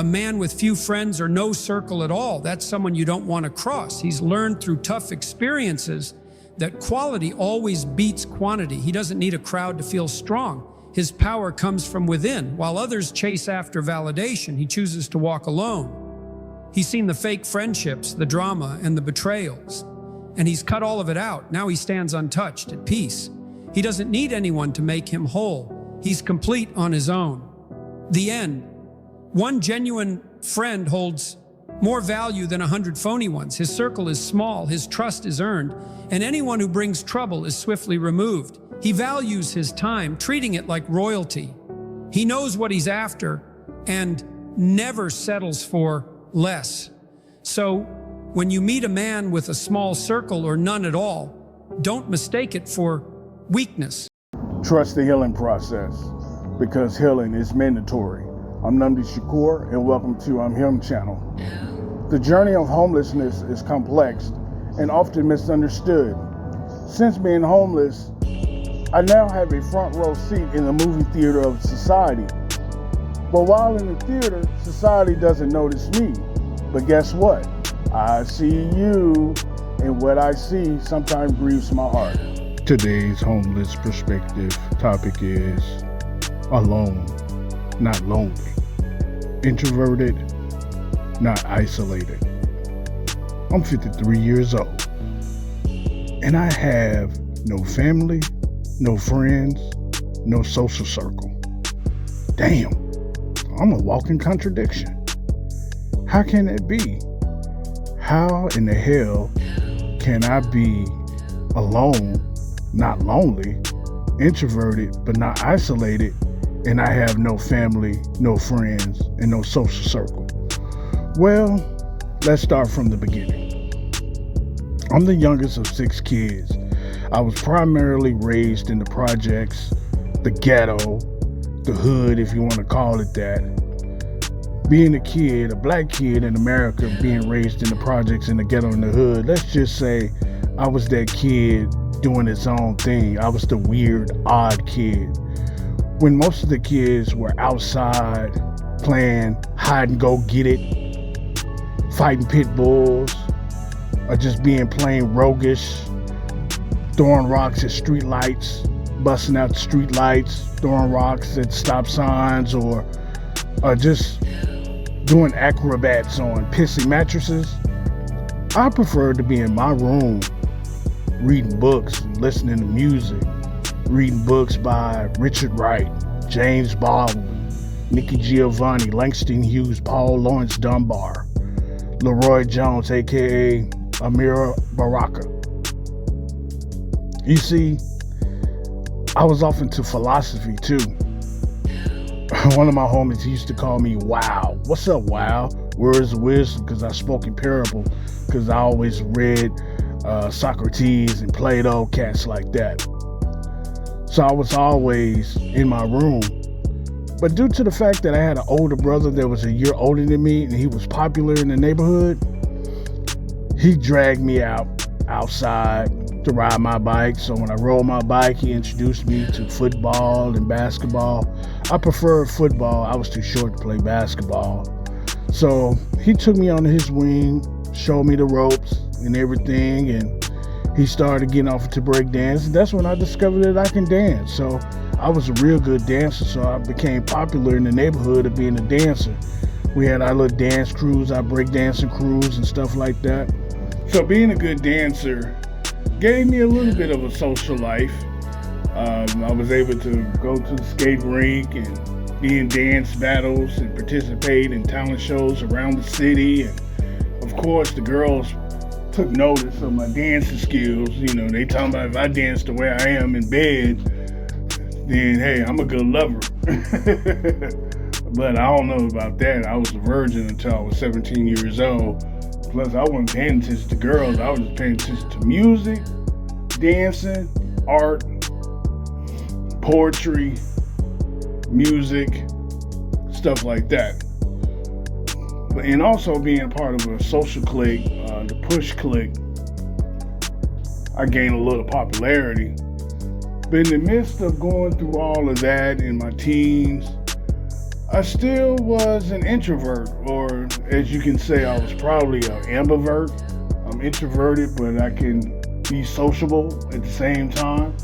A man with few friends or no circle at all, that's someone you don't want to cross. He's learned through tough experiences that quality always beats quantity. He doesn't need a crowd to feel strong. His power comes from within. While others chase after validation, he chooses to walk alone. He's seen the fake friendships, the drama, and the betrayals, and he's cut all of it out. Now he stands untouched, at peace. He doesn't need anyone to make him whole. He's complete on his own. The end. One genuine friend holds more value than 100 phony ones. His circle is small, his trust is earned, and anyone who brings trouble is swiftly removed. He values his time, treating it like royalty. He knows what he's after and never settles for less. So, when you meet a man with a small circle or none at all, don't mistake it for weakness. Trust the healing process, because healing is mandatory. I'm Namdi Shakur, and welcome to I'm Him channel. The journey of homelessness is complex and often misunderstood. Since being homeless, I now have a front row seat in the movie theater of society. But while in the theater, society doesn't notice me. But guess what? I see you, and what I see sometimes grieves my heart. Today's homeless perspective topic is alone, not lonely. Introverted, not isolated. I'm 53 years old, and I have no family, no friends, no social circle. Damn, I'm a walking contradiction. How can it be? How in the hell can I be alone, not lonely, introverted, but not isolated, and I have no family, no friends, and no social circle? Well, let's start from the beginning. I'm the youngest of 6 kids. I was primarily raised in the projects, the ghetto, the hood, if you want to call it that. Being a kid, a black kid in America, being raised in the projects, in the ghetto, in the hood, let's just say I was that kid doing its own thing. I was the weird, odd kid. When most of the kids were outside playing hide and go get it, fighting pit bulls, or just being plain roguish, throwing rocks at street lights, busting out the street lights, throwing rocks at stop signs, or just doing acrobats on pissy mattresses, I preferred to be in my room reading books and listening to music. Reading books by Richard Wright, James Baldwin, Nikki Giovanni, Langston Hughes, Paul Laurence Dunbar, Leroy Jones, aka Amira Baraka. You see, I was off into philosophy too. One of my homies used to call me Wow. What's up, Wow? Words of wisdom, because I spoke in parable, because I always read Socrates and Plato, cats like that. So I was always in my room. But due to the fact that I had an older brother that was a year older than me, and he was popular in the neighborhood, he dragged me outside to ride my bike. So when I rode my bike, he introduced me to football and basketball. I preferred football. I was too short to play basketball. So he took me under his wing, showed me the ropes and everything, and he started getting off to break dance. And that's when I discovered that I can dance. So I was a real good dancer, so I became popular in the neighborhood of being a dancer. We had our little dance crews, our break dancing crews and stuff like that. So being a good dancer gave me a little bit of a social life. I was able to go to the skate rink and be in dance battles and participate in talent shows around the city. And of course, the girls took notice of my dancing skills. You know, they talking about if I dance the way I am in bed, then hey, I'm a good lover. But I don't know about that. I was a virgin until I was 17 years old. Plus, I wasn't paying attention to girls. I was just paying attention to music, dancing, art, poetry, music, stuff like that. And also being a part of a social clique, the Push clique, I gained a little popularity. But in the midst of going through all of that in my teens, I still was an introvert, or as you can say, I was probably an ambivert. I'm introverted, but I can be sociable at the same time.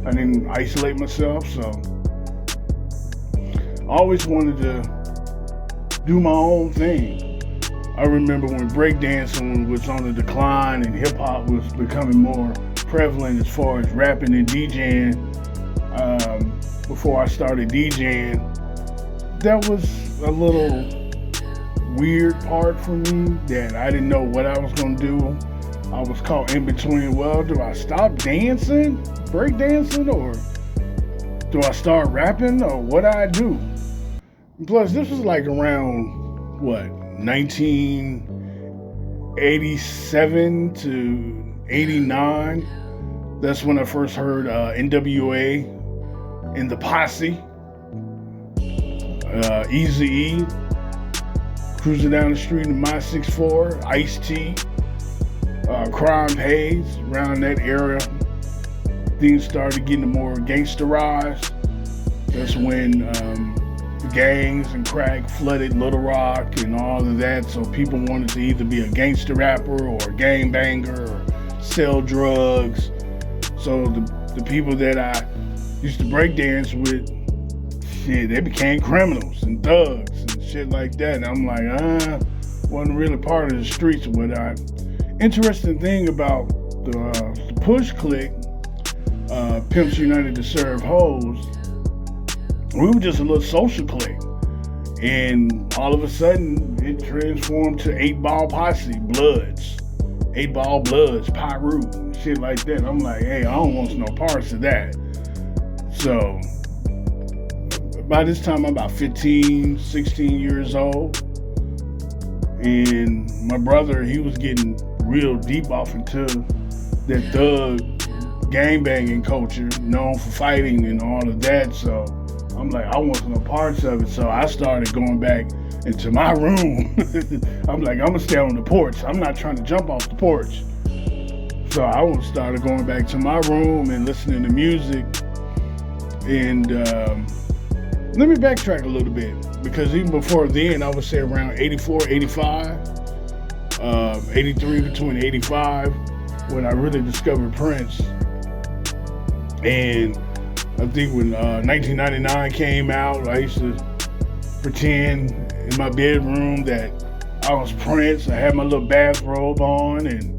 I didn't isolate myself, so I always wanted to do my own thing. I remember when breakdancing was on the decline and hip hop was becoming more prevalent as far as rapping and DJing. Before I started DJing, that was a little weird part for me that I didn't know what I was going to do. I was caught in between, well, do I stop dancing, breakdancing, or do I start rapping, or what do I do? Plus, this was like around, 1987 to 89. That's when I first heard NWA and the Posse. Eazy-E, cruising down the street in my 6'4", Ice-T, Crime Haze. Around that era, things started getting more gangsterized. That's when the gangs and crack flooded Little Rock and all of that, so people wanted to either be a gangster rapper or a gangbanger or sell drugs. So the people that I used to breakdance with, shit, they became criminals and thugs and shit like that. And I'm like, wasn't really part of the streets. But interesting thing about the push click, Pimps United to Serve Hoes, we were just a little social clique. And all of a sudden, it transformed to 8-Ball Posse, Bloods, 8-Ball Bloods, Pyru, and shit like that. I'm like, hey, I don't want no parts of that. So by this time, I'm about 15, 16 years old. And my brother, he was getting real deep off into that thug gangbanging culture, known for fighting and all of that. So I'm like, I want no parts of it. So I started going back into my room. I'm like, I'm gonna stay on the porch. I'm not trying to jump off the porch. So I started going back to my room and listening to music. And let me backtrack a little bit, because even before then, I would say around 84, 85, 83 between 85, when I really discovered Prince. And I think when 1999 came out, I used to pretend in my bedroom that I was Prince. I had my little bathrobe on and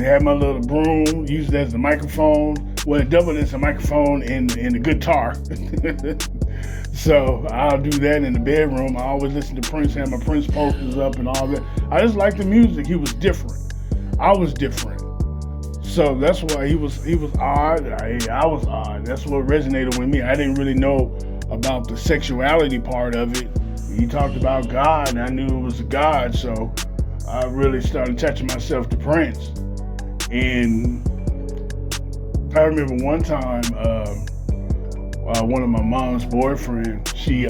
had my little broom, used it as a microphone. Well, it doubled as a microphone and the guitar. So I'll do that in the bedroom. I always listen to Prince, had my Prince posters up and all that. I just liked the music. He was different. I was different. So that's why he was odd. I was odd. That's what resonated with me. I didn't really know about the sexuality part of it. He talked about God, and I knew it was a God. So I really started attaching myself to Prince. And I remember one time, one of my mom's boyfriends, he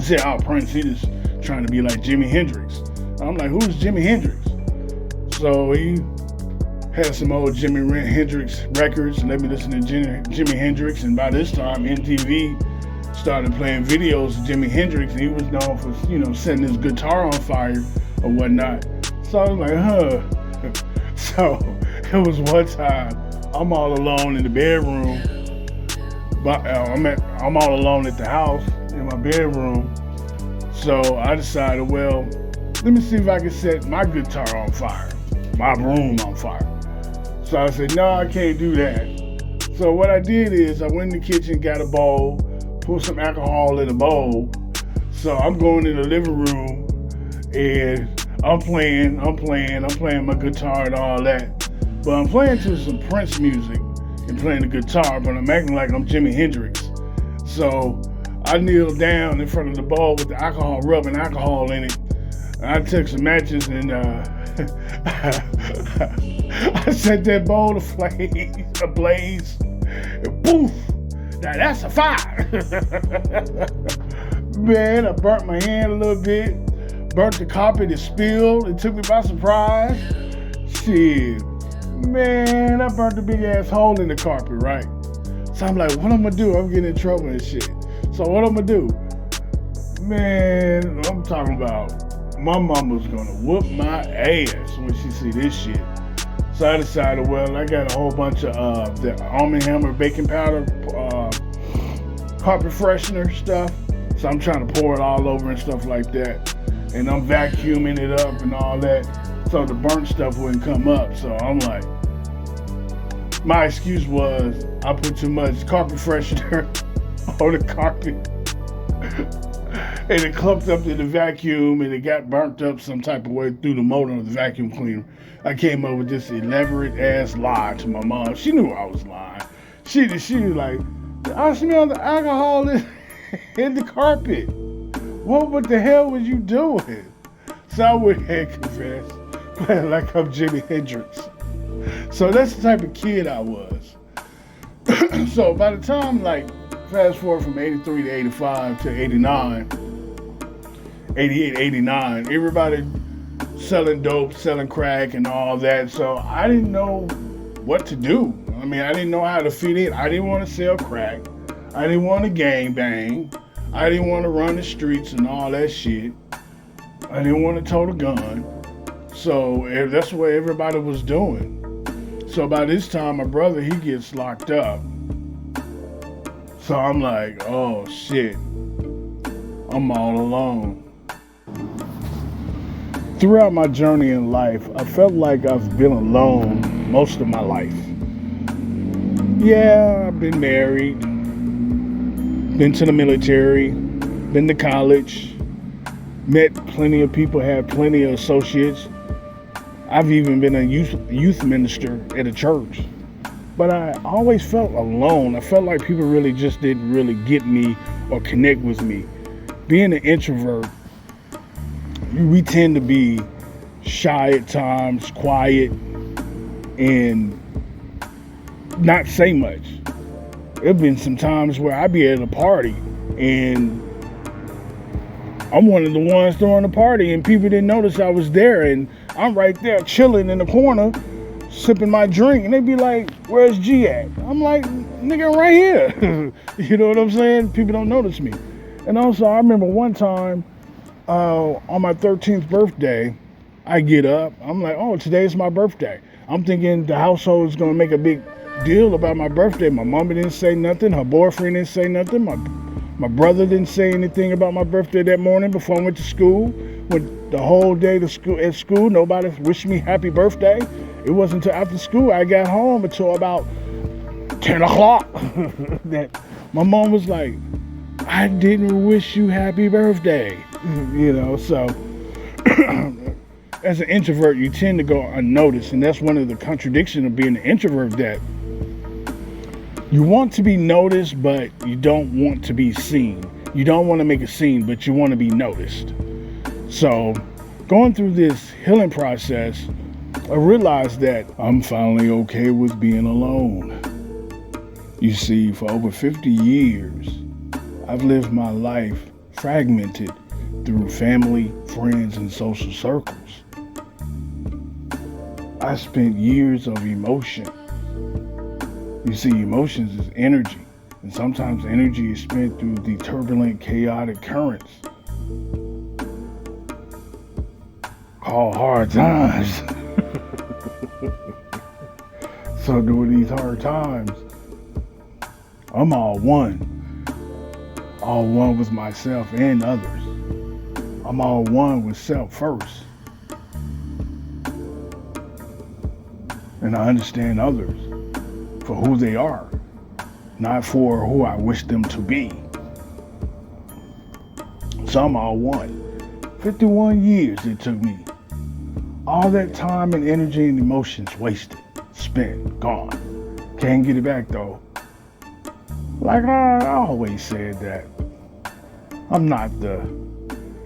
said, "Oh, Prince, he just trying to be like Jimi Hendrix." I'm like, "Who's Jimi Hendrix?" So he had some old Jimi Hendrix records and let me listen to Jimi Hendrix. And by this time, MTV started playing videos of Jimi Hendrix, and he was known for, setting his guitar on fire or whatnot. So I was like, So it was one time, I'm all alone in the bedroom, but I'm all alone at the house in my bedroom. So I decided, well, let me see if I can set my guitar on fire, my room on fire. So I said, no, I can't do that. So what I did is I went in the kitchen, got a bowl, put some alcohol in the bowl. So I'm going in the living room and I'm playing my guitar and all that. But I'm playing to some Prince music and playing the guitar, but I'm acting like I'm Jimi Hendrix. So I kneeled down in front of the bowl with the alcohol, rubbing alcohol in it. I took some matches and I set that bowl ablaze, and poof! Now that's a fire. Man, I burnt my hand a little bit, burnt the carpet, it spilled, it took me by surprise. Shit, man, I burnt a big ass hole in the carpet, right? So I'm like, what I'm gonna do? I'm getting in trouble and shit. So what I'm gonna do? Man, I'm talking about my mama's gonna whoop my ass when she see this shit. So I decided, well, I got a whole bunch of the Arm & Hammer baking powder, carpet freshener stuff. So I'm trying to pour it all over and stuff like that. And I'm vacuuming it up and all that, so the burnt stuff wouldn't come up. So I'm like, my excuse was I put too much carpet freshener on the carpet. And it clumped up to the vacuum and it got burnt up some type of way through the motor of the vacuum cleaner. I came up with this elaborate ass lie to my mom. She knew I was lying. She was like, I smell the alcohol in the carpet. What the hell was you doing? So I went ahead and confessed, playing like I'm Jimi Hendrix. So that's the type of kid I was. So by the time, like, fast forward from 83 to 85 to 89, 88, 89, everybody selling dope, selling crack and all that. So I didn't know what to do. I mean, I didn't know how to fit in. I didn't want to sell crack. I didn't want to gang bang. I didn't want to run the streets and all that shit. I didn't want to tote a gun. So that's what everybody was doing. So by this time, my brother, he gets locked up. So I'm like, oh shit, I'm all alone. Throughout my journey in life, I felt like I've been alone most of my life. Yeah, I've been married, been to the military, been to college, met plenty of people, had plenty of associates. I've even been a youth minister at a church. But I always felt alone. I felt like people really just didn't really get me or connect with me. Being an introvert, we tend to be shy at times, quiet, and not say much. There have been some times where I be at a party and I'm one of the ones throwing the party and people didn't notice I was there, and I'm right there chilling in the corner, sipping my drink, and they be like, where's G at? I'm like, nigga, I'm right here. You know what I'm saying? People don't notice me. And also, I remember one time on my 13th birthday, I get up, I'm like, oh, today's my birthday. I'm thinking the household is gonna make a big deal about my birthday. My mama didn't say nothing, her boyfriend didn't say nothing, my brother didn't say anything about my birthday that morning before I went to school. Went the whole day to school. At school, nobody wished me happy birthday. It wasn't until after school I got home until about 10 o'clock that my mom was like, I didn't wish you happy birthday. You know, so as an introvert, you tend to go unnoticed, and that's one of the contradictions of being an introvert, that you want to be noticed, but you don't want to be seen. You don't want to make a scene, but you want to be noticed. So going through this healing process, I realized that I'm finally okay with being alone. You see, for over 50 years, I've lived my life fragmented through family, friends, and social circles. I spent years of emotion. You see, emotions is energy, and sometimes energy is spent through the turbulent, chaotic currents called hard times. So during these hard times, I'm all one with myself and others. I'm all one with self first. And I understand others for who they are, not for who I wish them to be. So I'm all one. 51 years it took me. All that time and energy and emotions wasted, spent, gone. Can't get it back though. Like I always said that I'm not the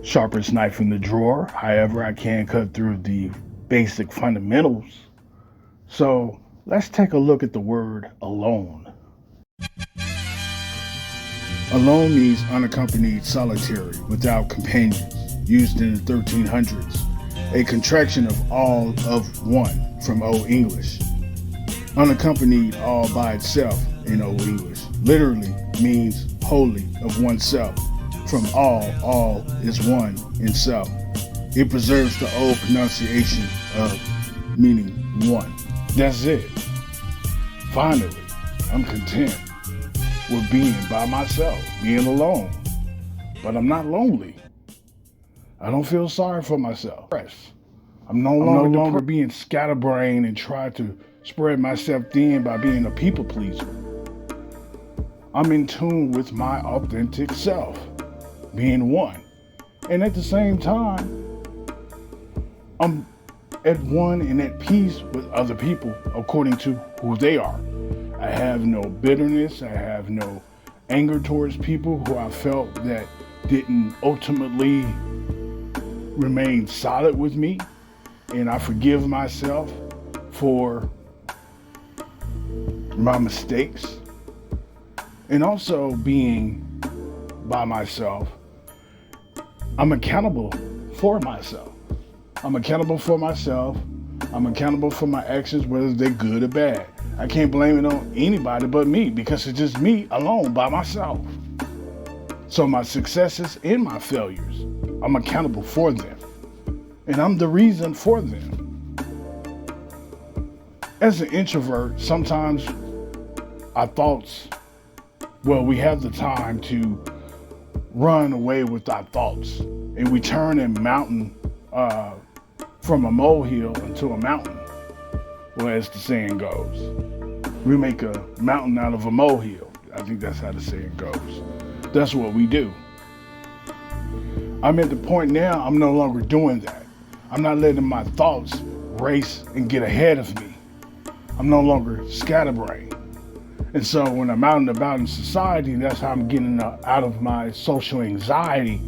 sharpest knife in the drawer. However, I can cut through the basic fundamentals. So let's take a look at the word alone. Alone means unaccompanied, solitary, without companions, used in the 1300s, a contraction of all of one from Old English. Unaccompanied, all by itself, in Old English. Literally means wholly of oneself. From all is one in self. It preserves the old pronunciation of meaning one. That's it. Finally, I'm content with being by myself, being alone. But I'm not lonely. I don't feel sorry for myself. I'm no longer being scatterbrained and try to spread myself thin by being a people pleaser. I'm in tune with my authentic self, being one. And at the same time, I'm at one and at peace with other people according to who they are. I have no bitterness. I have no anger towards people who I felt that didn't ultimately remain solid with me. And I forgive myself for my mistakes. And also being by myself, I'm accountable for myself. I'm accountable for myself. I'm accountable for my actions, whether they're good or bad. I can't blame it on anybody but me because it's just me alone by myself. So my successes and my failures, I'm accountable for them. And I'm the reason for them. As an introvert, sometimes our thoughts, we have the time to run away with our thoughts. And we turn a mountain from a molehill into a mountain. Well, as the saying goes, we make a mountain out of a molehill. I think that's how the saying goes. That's what we do. I'm at the point now, I'm no longer doing that. I'm not letting my thoughts race and get ahead of me. I'm no longer scatterbrained. And so when I'm out and about in society, that's how I'm getting out of my social anxiety,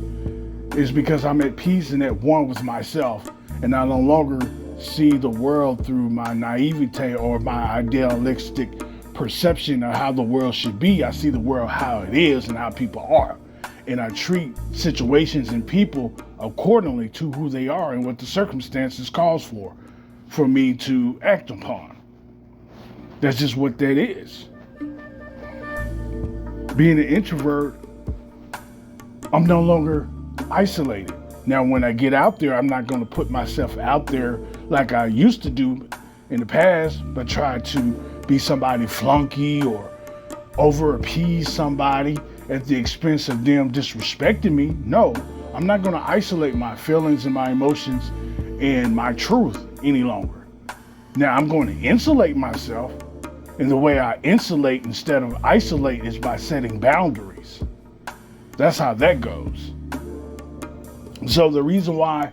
is because I'm at peace and at one with myself. And I no longer see the world through my naivete or my idealistic perception of how the world should be. I see the world how it is and how people are. And I treat situations and people accordingly to who they are and what the circumstances calls for me to act upon. That's just what that is. Being an introvert, I'm no longer isolated. Now, when I get out there, I'm not going to put myself out there like I used to do in the past, but try to be somebody flunky or over appease somebody at the expense of them disrespecting me. No, I'm not going to isolate my feelings and my emotions and my truth any longer. Now, I'm going to insulate myself. And the way I insulate instead of isolate is by setting boundaries. That's how that goes. So the reason why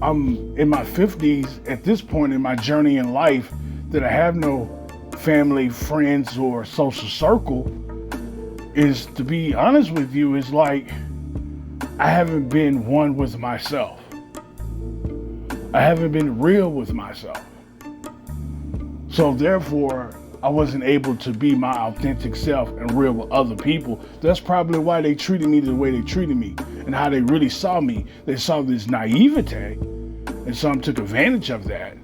I'm in my 50s at this point in my journey in life, that I have no family, friends, or social circle, is, to be honest with you, is like I haven't been one with myself. I haven't been real with myself. So therefore, I wasn't able to be my authentic self and real with other people. That's probably why they treated me the way they treated me and how they really saw me. They saw this naivete, and some took advantage of that.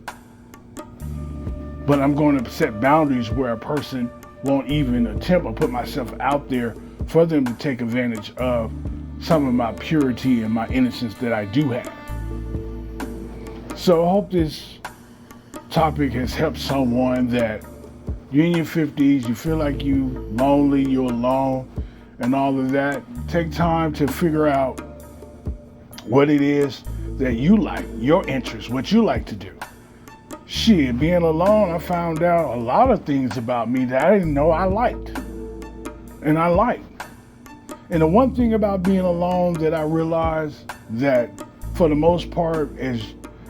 But I'm going to set boundaries where a person won't even attempt or put myself out there for them to take advantage of some of my purity and my innocence that I do have. So I hope this topic has helped someone that you're in your 50s, you feel like you're lonely, you're alone, and all of that. Take time to figure out what it is that you like, your interests, what you like to do. Shit, being alone, I found out a lot of things about me that I didn't know I liked. And I liked. And the one thing about being alone that I realized, that for the most part, as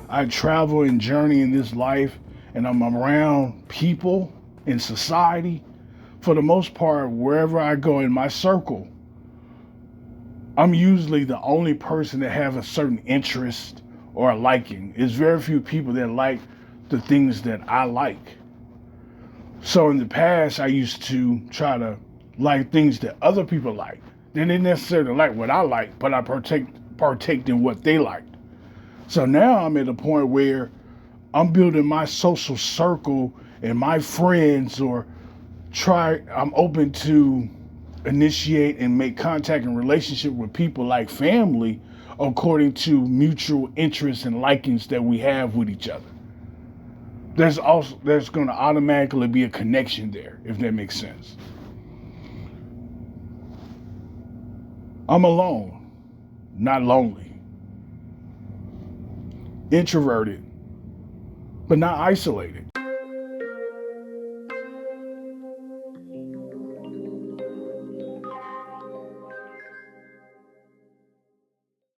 I travel and journey in this life and I'm around people in society, for the most part, wherever I go in my circle, I'm usually the only person that have a certain interest or a liking. There's very few people that like the things that I like. So in the past, I used to try to like things that other people like. They didn't necessarily like what I like, but I partaked in what they liked. So now I'm at a point where I'm building my social circle and my friends or I'm open to initiate and make contact and relationship with people like family according to mutual interests and likings that we have with each other. There's going to automatically be a connection there, if that makes sense. I'm alone, not lonely. Introverted, but not isolated.